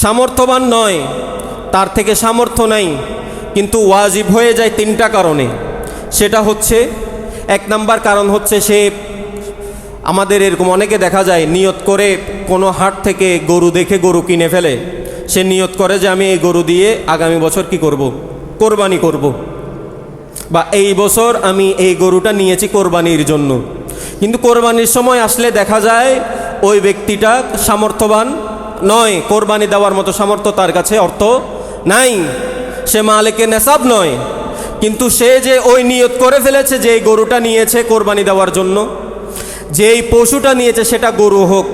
সামর্থ্যবান নয়, তার থেকে সামর্থ্য নাই, কিন্তু ওয়াজিব হয়ে যায় তিনটা কারণে। সেটা হচ্ছে, এক নাম্বার কারণ হচ্ছে সে, আমাদের এরকম অনেকে দেখা যায় নিয়ত করে কোনো হাট থেকে গরু দেখে গরু কিনে ফেলে। সে নিয়ত করে যে আমি এই গরু দিয়ে আগামী বছর কি করব, কোরবানি করব, বা এই বছর আমি এই গরুটা নিয়েছি কোরবানির জন্য। কিন্তু কোরবানির সময় আসলে দেখা যায় ওই ব্যক্তিটা সামর্থ্যবান নয়, কোরবানি দেওয়ার মতো সামর্থ্য তার কাছে অর্থ নাই, সে মালিকে নেসাব নয়। কিন্তু সে যে ওই নিয়ত করে ফেলেছে যে এই গরুটা নিয়েছে কোরবানি দেওয়ার জন্য, যেই পশুটা নিয়েছে সেটা গরু হোক।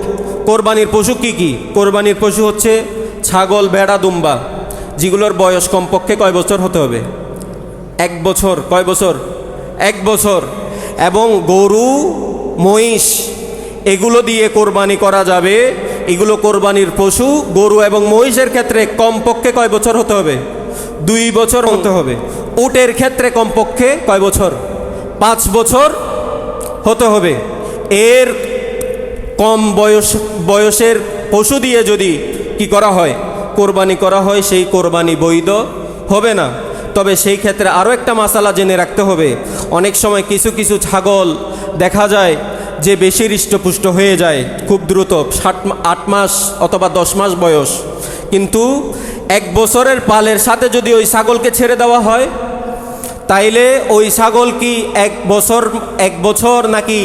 কোরবানির পশু কি কি? কোরবানির পশু হচ্ছে ছাগল, ভেড়া, দুম্বা, যেগুলোর বয়স কমপক্ষে কয় বছর হতে হবে? 1 বছর। কয় বছর? 1 বছর। এবং গরু, মহিষ, এগুলো দিয়ে কোরবানি করা যাবে। এগুলো কোরবানির পশু। গরু এবং মহিষের ক্ষেত্রে কমপক্ষে কয় বছর হতে হবে? 2 বছর হতে হবে। উটের ক্ষেত্রে কমপক্ষে কয় বছর? 5 বছর হতে হবে। এর কম বয়সের পশু দিয়ে যদি কি করা হয়, কোরবানি করা হয়, সেই কোরবানি বৈধ হবে না। তবে সেই ক্ষেত্রে আরও একটা মাসালা জেনে রাখতে হবে। অনেক সময় কিছু কিছু ছাগল দেখা যায় যে বেশি হৃষ্টপুষ্ট হয়ে যায় খুব দ্রুত, 8 মাস অথবা 10 মাস বয়স, কিন্তু 1 বছরের পালের সাথে যদি ওই ছাগলকে ছেড়ে দেওয়া হয়, তাইলে ওই ছাগল কি 1 বছর নাকি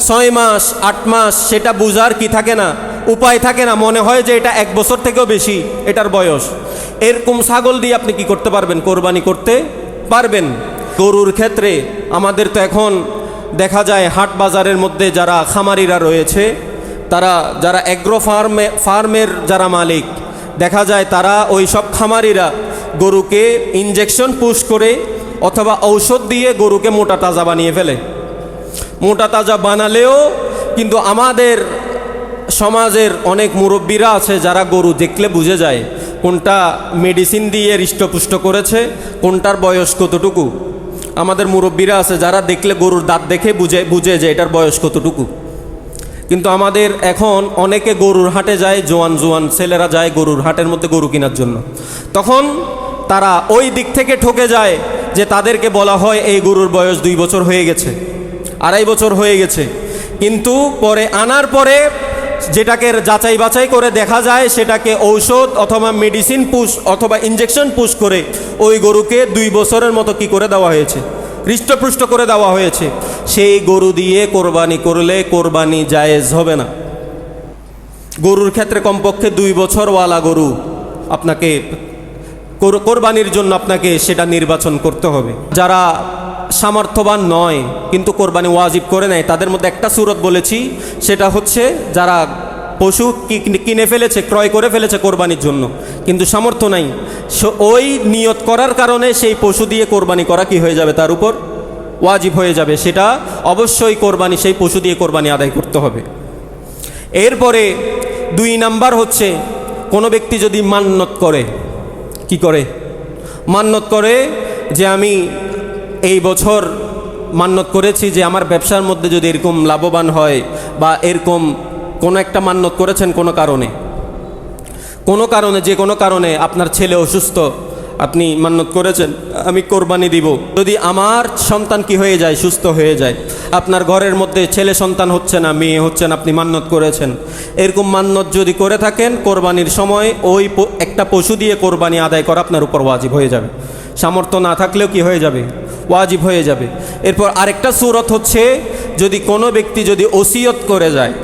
6 মাস, 8 মাস, সেটা বুঝার কি থাকে না, উপায় থাকে না। মনে হয় যে এটা 1 বছর থেকেও বেশি এটার বয়স। এরকম ছাগল দিয়ে আপনি কি করতে পারবেন? কোরবানি করতে পারবেন। গরুর ক্ষেত্রে আমাদের তো এখন দেখা যায় হাট বাজারের মধ্যে যারা খামারিরা রয়েছে, তারা যারা অ্যাগ্রো ফার্মের যারা মালিক, দেখা যায় তারা ওই সব খামারিরা গরুকে ইনজেকশন পুশ করে অথবা ঔষধ দিয়ে গরুকে মোটা তাজা বানিয়ে ফেলে। মোটা তাজা বানালেও কিন্তু আমাদের সমাজের অনেক মুরব্বীরা আছে যারা গরু দেখলে বুঝে যায় কোনটা মেডিসিন দিয়ে হৃষ্টপুষ্ট করেছে, কোনটার বয়স কতটুকু। আমাদের মুরব্বীরা আছে যারা দেখলে গরুর দাঁত দেখে বুঝে যে এটার বয়স কতটুকু। কিন্তু আমাদের এখন অনেকে গরুর হাটে যায়, জোয়ান ছেলেরা যায় গরুর হাটের মধ্যে গরু কেনার জন্য। তখন তারা ওই দিক থেকে ঠকে যায় যে তাদেরকে বলা হয় এই গরুর বয়স 2 বছর হয়ে গেছে, 2.5 বছর হয়ে গেছে। কিন্তু পরে আনার পরে যেটাকে যাচাই বাছাই করে দেখা যায় সেটাকে ঔষধ অথবা মেডিসিন পুশ অথবা ইনজেকশন পুশ করে ওই গরুকে 2 বছরের মতো কি করে দেওয়া হয়েছে, হৃষ্টপুষ্ট করে দেওয়া হয়েছে। সেই গরু দিয়ে কোরবানি করলে কোরবানি জায়েজ হবে না। গরুর ক্ষেত্রে কমপক্ষে 2 বছরওয়ালা গরু আপনাকে কোরবানির জন্য আপনাকে সেটা নির্বাচন করতে হবে। যারা সামর্থ্যবান নয় কিন্তু কোরবানি ওয়াজিব করে নেয়, তাদের মধ্যে একটা সূরত বলেছি, সেটা হচ্ছে যারা পশু কিনে ফেলেছে, ক্রয় করে ফেলেছে কোরবানির জন্য, কিন্তু সামর্থ্য নাই, ওই নিয়ত করার কারণে সেই পশু দিয়ে কোরবানি করা কি হয়ে যাবে, তার উপর ওয়াজিব হয়ে যাবে। সেটা অবশ্যই কোরবানি সেই পশু দিয়ে কোরবানি আদায় করতে হবে। এরপরে 2 নাম্বার হচ্ছে, কোনো ব্যক্তি যদি মান্যত করে, কি করে? মান্যত করে যে আমি এই বছর মান্যত করেছি যে আমার ব্যবসার মধ্যে যদি এরকম লাভবান হয়, বা এরকম কোনো একটা মান্যত করেছেন কোনো কারণে যে কোনো কারণে আপনার ছেলে অসুস্থ, আপনি মান্যত করেছেন আমি কোরবানি দিব, যদি আমার সন্তান কি হয়ে যায়, সুস্থ হয়ে যায়, আপনার ঘরের মধ্যে ছেলে সন্তান হচ্ছে না, মেয়ে হচ্ছে না, আপনি মান্যত করেছেন, এরকম মান্যত যদি করে থাকেন, কোরবানির সময় ওই একটা পশু দিয়ে কোরবানি আদায় করা আপনার উপর ওয়াজিব হয়ে যাবে। সামর্থ্য না থাকলেও কি হয়ে যাবে, ওয়াজিব হয়ে যাবে। এরপর আরেকটা সূরত হচ্ছে, যদি কোনো ব্যক্তি যদি ওসিয়ত করে যায়,